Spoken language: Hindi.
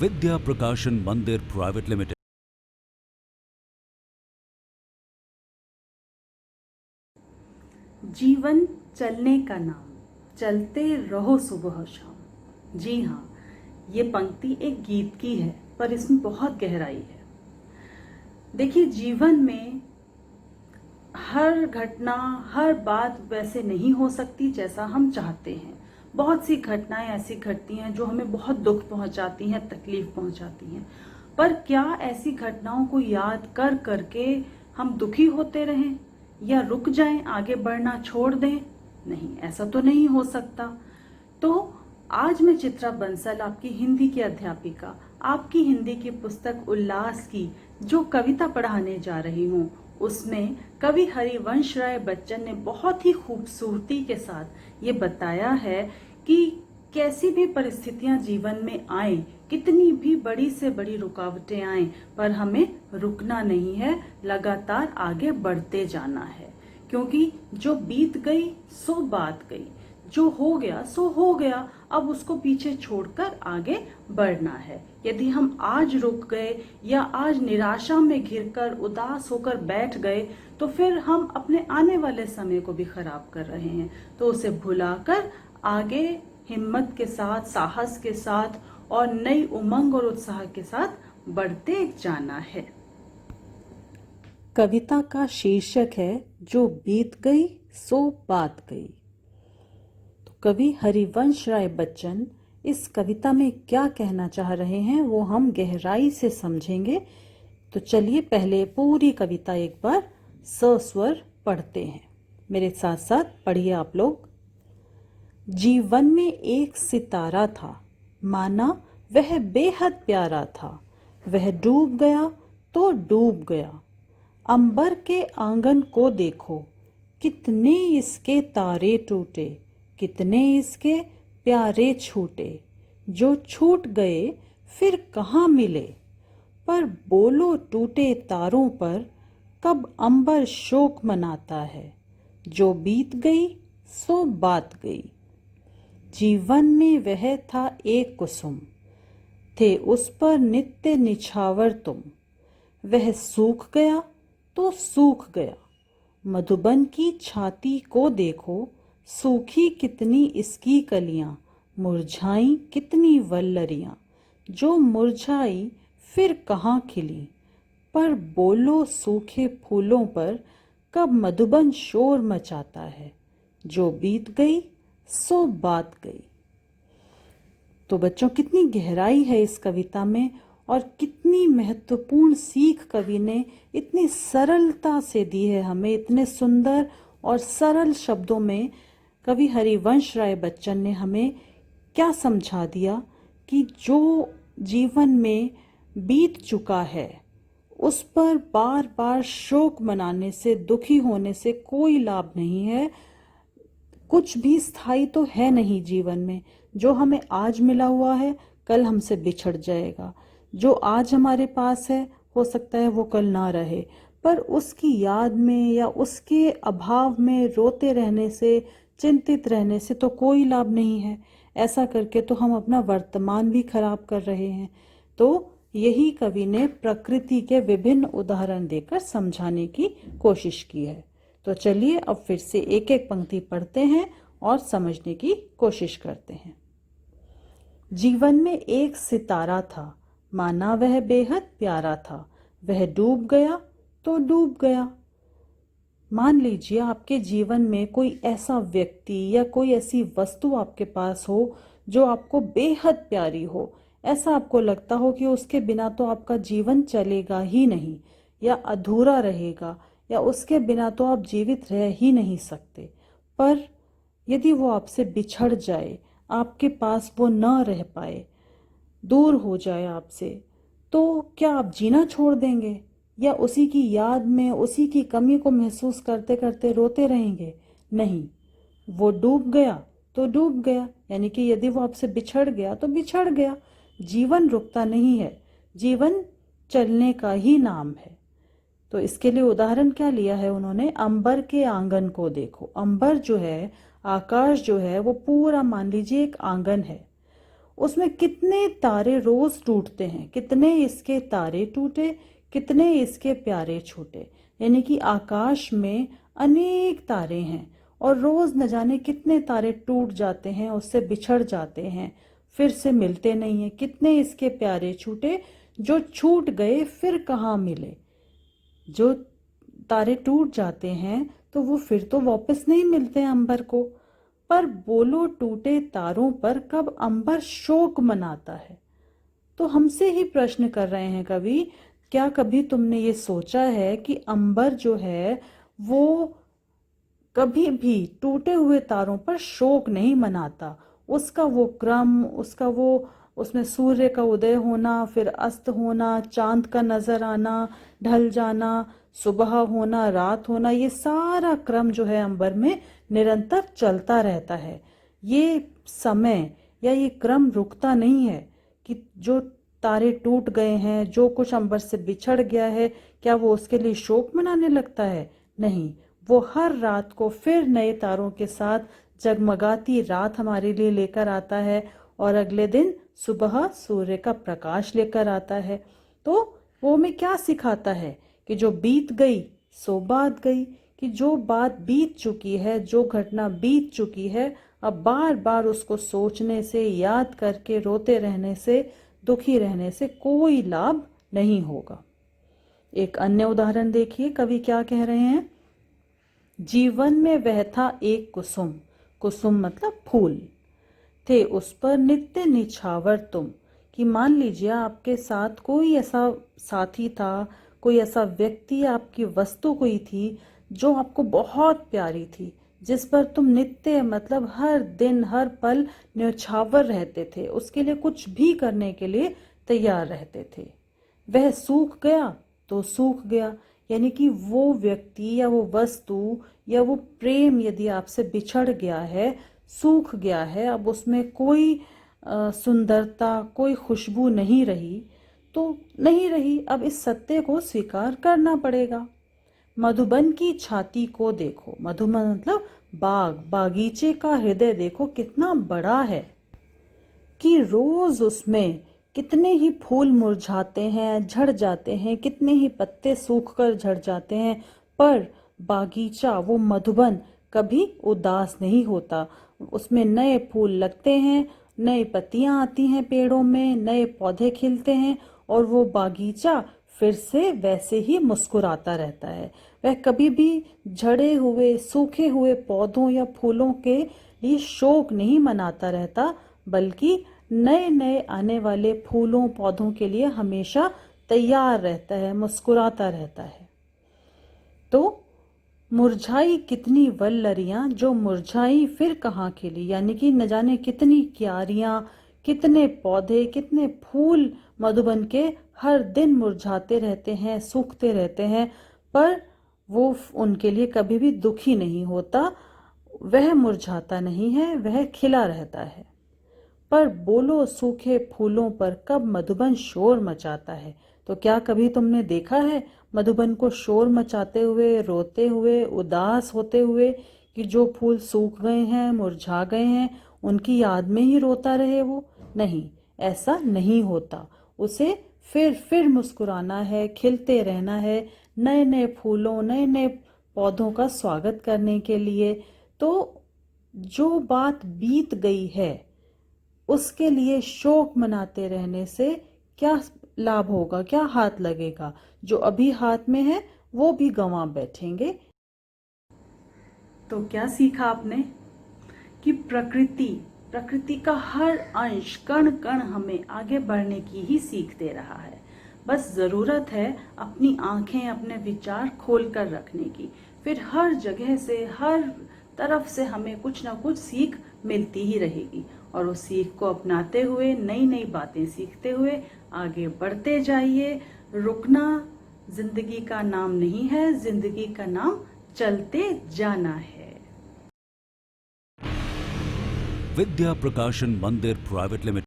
विद्या प्रकाशन मंदिर प्राइवेट लिमिटेड। जीवन चलने का नाम, चलते रहो सुबह शाम। जी हाँ, ये पंक्ति एक गीत की है, पर इसमें बहुत गहराई है। देखिए, जीवन में हर घटना, हर बात वैसे नहीं हो सकती जैसा हम चाहते हैं। बहुत सी घटनाएं ऐसी घटती हैं जो हमें बहुत दुख पहुंचाती हैं, तकलीफ पहुंचाती हैं। पर क्या ऐसी घटनाओं को याद कर करके हम दुखी होते रहें या रुक जाएं, आगे बढ़ना छोड़ दें? नहीं, ऐसा तो नहीं हो सकता। तो आज मैं चित्रा बंसल, आपकी हिंदी की अध्यापिका, आपकी हिंदी की पुस्तक उल्लास की जो कविता पढ़ाने जा रही हूँ, उसमें कवि हरिवंश राय बच्चन ने बहुत ही खूबसूरती के साथ ये बताया है कि कैसी भी परिस्थितियां जीवन में आए, कितनी भी बड़ी से बड़ी रुकावटें आए, पर हमें रुकना नहीं है, लगातार आगे बढ़ते जाना है। क्योंकि जो बीत गई सो बात गई, जो हो गया सो हो गया, अब उसको पीछे छोड़कर आगे बढ़ना है। यदि हम आज रुक गए या आज निराशा में घिरकर उदास होकर बैठ गए, तो फिर हम अपने आने वाले समय को भी खराब कर रहे हैं। तो उसे भुलाकर आगे हिम्मत के साथ, साहस के साथ और नई उमंग और उत्साह के साथ बढ़ते जाना है। कविता का शीर्षक है जो बीत गई सो बात गई। तो कवि हरिवंश राय बच्चन इस कविता में क्या कहना चाह रहे हैं वो हम गहराई से समझेंगे। तो चलिए पहले पूरी कविता एक बार सस्वर पढ़ते हैं। मेरे साथ साथ पढ़िए आप लोग। जीवन में एक सितारा था, माना वह बेहद प्यारा था। वह डूब गया तो डूब गया। अंबर के आंगन को देखो, कितने इसके तारे टूटे, कितने इसके प्यारे छूटे। जो छूट गए फिर कहाँ मिले, पर बोलो टूटे तारों पर कब अंबर शोक मनाता है। जो बीत गई सो बात गई। जीवन में वह था एक कुसुम, थे उस पर नित्य निछावर तुम। वह सूख गया तो सूख गया। मधुबन की छाती को देखो, सूखी कितनी इसकी कलियां, मुरझाई कितनी वल्लरियां। जो मुरझाई फिर कहाँ खिली, पर बोलो सूखे फूलों पर कब मधुबन शोर मचाता है। जो बीत गई सो बात गई। तो बच्चों, कितनी गहराई है इस कविता में और कितनी महत्वपूर्ण सीख कवि ने इतनी सरलता से दी है हमें। इतने सुंदर और सरल शब्दों में कवि हरिवंश राय बच्चन ने हमें क्या समझा दिया कि जो जीवन में बीत चुका है उस पर बार बार शोक मनाने से, दुखी होने से कोई लाभ नहीं है। कुछ भी स्थायी तो है नहीं जीवन में। जो हमें आज मिला हुआ है कल हमसे बिछड़ जाएगा। जो आज हमारे पास है हो सकता है वो कल ना रहे, पर उसकी याद में या उसके अभाव में रोते रहने से, चिंतित रहने से तो कोई लाभ नहीं है। ऐसा करके तो हम अपना वर्तमान भी खराब कर रहे हैं। तो यही कवि ने प्रकृति के विभिन्न उदाहरण देकर समझाने की कोशिश की है। तो चलिए अब फिर से एक एक पंक्ति पढ़ते हैं और समझने की कोशिश करते हैं। जीवन में एक सितारा था, माना वह बेहद प्यारा था। वह डूब गया तो डूब गया। मान लीजिए आपके जीवन में कोई ऐसा व्यक्ति या कोई ऐसी वस्तु आपके पास हो जो आपको बेहद प्यारी हो। ऐसा आपको लगता हो कि उसके बिना तो आपका जीवन चलेगा ही नहीं या अधूरा रहेगा, या उसके बिना तो आप जीवित रह ही नहीं सकते। पर यदि वो आपसे बिछड़ जाए, आपके पास वो न रह पाए, दूर हो जाए आपसे, तो क्या आप जीना छोड़ देंगे या उसी की याद में, उसी की कमी को महसूस करते करते रोते रहेंगे? नहीं, वो डूब गया तो डूब गया। यानी कि यदि वो आपसे बिछड़ गया तो बिछड़ गया। जीवन रुकता नहीं है, जीवन चलने का ही नाम है। तो इसके लिए उदाहरण क्या लिया है उन्होंने? अंबर के आंगन को देखो। अंबर जो है, आकाश जो है, वो पूरा मान लीजिए एक आंगन है। उसमें कितने तारे रोज टूटते हैं, कितने इसके तारे टूटे, कितने इसके प्यारे छूटे। यानी कि आकाश में अनेक तारे हैं और रोज न जाने कितने तारे टूट जाते हैं, उससे बिछड़ जाते हैं, फिर से मिलते नहीं हैं। कितने इसके प्यारे छूटे, जो छूट गए फिर कहाँ मिले। जो तारे टूट जाते हैं तो वो फिर तो वापस नहीं मिलते अंबर को। पर बोलो टूटे तारों पर कब अंबर शोक मनाता है। तो हमसे ही प्रश्न कर रहे हैं कवि, क्या कभी तुमने ये सोचा है कि अंबर जो है वो कभी भी टूटे हुए तारों पर शोक नहीं मनाता। उसका वो क्रम, उसका वो उसमें सूर्य का उदय होना, फिर अस्त होना, चांद का नजर आना, ढल जाना, सुबह होना, रात होना, ये सारा क्रम जो है अंबर में निरंतर चलता रहता है। ये समय या ये क्रम रुकता नहीं है कि जो तारे टूट गए हैं, जो कुछ अंबर से बिछड़ गया है, क्या वो उसके लिए शोक मनाने लगता है? नहीं, वो हर रात को फिर नए तारों के साथ जगमगाती रात हमारे लिए लेकर आता है और अगले दिन सुबह सूर्य का प्रकाश लेकर आता है। तो वो हमें क्या सिखाता है कि जो बीत गई सो बात गई, कि जो बात बीत चुकी है, जो घटना बीत चुकी है, अब बार बार उसको सोचने से, याद करके रोते रहने से, दुखी रहने से कोई लाभ नहीं होगा। एक अन्य उदाहरण देखिए, कवि क्या कह रहे हैं। जीवन में वह था एक कुसुम, कुसुम मतलब फूल, थे उस पर नित्य निछावर तुम। कि मान लीजिए आपके साथ कोई ऐसा साथी था, कोई ऐसा व्यक्ति, आपकी वस्तु कोई थी जो आपको बहुत प्यारी थी, जिस पर तुम नित्य मतलब हर दिन हर पल न्यौछावर रहते थे, उसके लिए कुछ भी करने के लिए तैयार रहते थे। वह सूख गया तो सूख गया, यानी कि वो व्यक्ति या वो वस्तु या वो प्रेम यदि आपसे बिछड़ गया है, सूख गया है, अब उसमें कोई सुंदरता, कोई खुशबू नहीं रही, तो नहीं रही, अब इस सत्य को स्वीकार करना पड़ेगा। मधुबन की छाती को देखो, मधुबन मतलब बाग, बागीचे का हृदय देखो कितना बड़ा है, कि रोज उसमें कितने ही फूल मुरझाते हैं, झड़ जाते हैं, कितने ही पत्ते सूखकर झड़ जाते हैं, पर बागीचा वो मधुबन कभी उदास नहीं होता। उसमें नए फूल लगते हैं, नई पत्तियां आती हैं पेड़ों में, नए पौधे खिलते हैं और वो बागीचा फिर से वैसे ही मुस्कुराता रहता है। वह कभी भी झड़े हुए, सूखे हुए पौधों या फूलों के लिए शोक नहीं मनाता रहता, बल्कि नए नए आने वाले फूलों पौधों के लिए हमेशा तैयार रहता है, मुस्कुराता रहता है। तो मुरझाई कितनी वल्लरियां जो मुरझाई फिर कहाँ खिली, यानी कि न जाने कितनी क्यारियां, कितने पौधे, कितने फूल मधुबन के हर दिन मुरझाते रहते हैं, सूखते रहते हैं, पर वो उनके लिए कभी भी दुखी नहीं होता। वह मुरझाता नहीं है, वह खिला रहता है। पर बोलो सूखे फूलों पर कब मधुबन शोर मचाता है। तो क्या कभी तुमने देखा है मधुबन को शोर मचाते हुए, रोते हुए, उदास होते हुए, कि जो फूल सूख गए हैं, मुरझा गए हैं, उनकी याद में ही रोता रहे वो? नहीं, ऐसा नहीं होता। उसे फिर मुस्कुराना है, खिलते रहना है, नए नए फूलों, नए नए पौधों का स्वागत करने के लिए। तो जो बात बीत गई है उसके लिए शोक मनाते रहने से क्या लाभ होगा, क्या हाथ लगेगा? जो अभी हाथ में है वो भी गंवा बैठेंगे। तो क्या सीखा आपने कि प्रकृति का हर अंश, कण कण हमें आगे बढ़ने की ही सीख दे रहा है। बस जरूरत है अपनी आंखें, अपने विचार खोल कर रखने की, फिर हर जगह से, हर तरफ से हमें कुछ ना कुछ सीख मिलती ही रहेगी। और उस सीख को अपनाते हुए, नई नई बातें सीखते हुए आगे बढ़ते जाइए। रुकना जिंदगी का नाम नहीं है, जिंदगी का नाम चलते जाना है। विद्या प्रकाशन मंदिर प्राइवेट लिमिटेड।